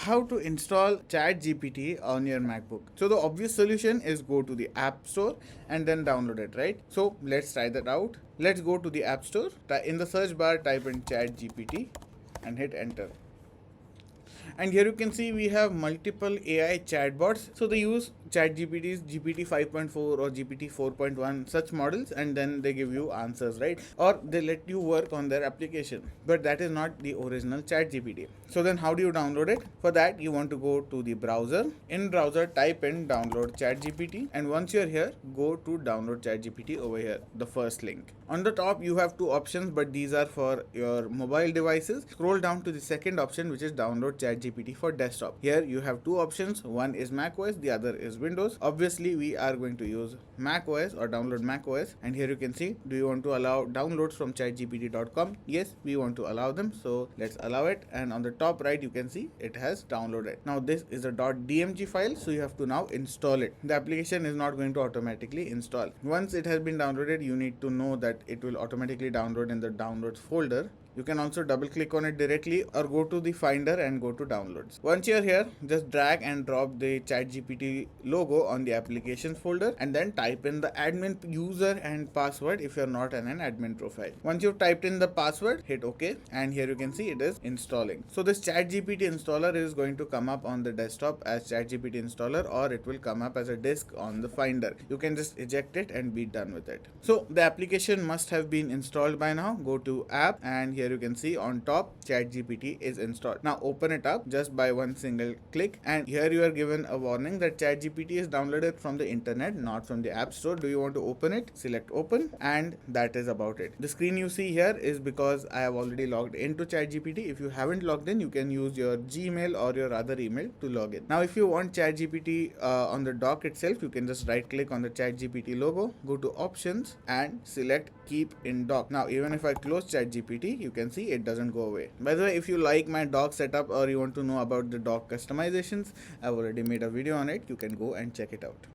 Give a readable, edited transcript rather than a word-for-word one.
how to install ChatGPT on your MacBook. So the obvious solution is go to the App Store and then download it, right? So let's try that out. Let's go to the App Store. In the search bar, type in ChatGPT and hit enter. And here you can see we have multiple AI chatbots. So they use ChatGPT's GPT 5.4 or GPT 4.1 such models, and then they give you answers, right? Or they let you work on their application. But that is not the original ChatGPT. So then how do you download it? For that you want to go to the browser. In browser, type in download ChatGPT, and once you're here, go to download ChatGPT over here, the first link. On the top you have two options, but these are for your mobile devices. Scroll down to the second option, which is download ChatGPT for desktop. Here you have two options, one is macOS, the other is Windows. Obviously we are going to use macOS or download macOS, and here you can see, do you want to allow downloads from chatgpt.com? Yes, we want to allow them, so let's allow it. And on the top right you can see it has downloaded. Now this is a .dmg file, so you have to now install it. The application is not going to automatically install. Once it has been downloaded, you need to know that it will automatically download in the downloads folder. You can also double click on it directly or go to the finder and go to downloads. Once you're here, just drag and drop the ChatGPT logo on the applications folder and then type in the admin user and password if you're not in an admin profile. Once you've typed in the password, hit OK, and here you can see it is installing. So this ChatGPT installer is going to come up on the desktop as ChatGPT installer, or it will come up as a disk on the finder. You can just eject it and be done with it. So the application must have been installed by now. Go to app, and here you can see on top ChatGPT is installed. Now open it up just by one single click, and here you are given a warning that ChatGPT is downloaded from the internet, not from the App Store. Do you want to open it? Select open, and that is about it. The screen you see here is because I have already logged into ChatGPT. If you haven't logged in, you can use your Gmail or your other email to log in. Now if you want ChatGPT on the dock itself, you can just right click on the ChatGPT logo, go to options and select keep in dock. Now even if I close ChatGPT, you can see it doesn't go away. By the way, if you like my dock setup or you want to know about the dock customizations, I've already made a video on it. You can go and check it out.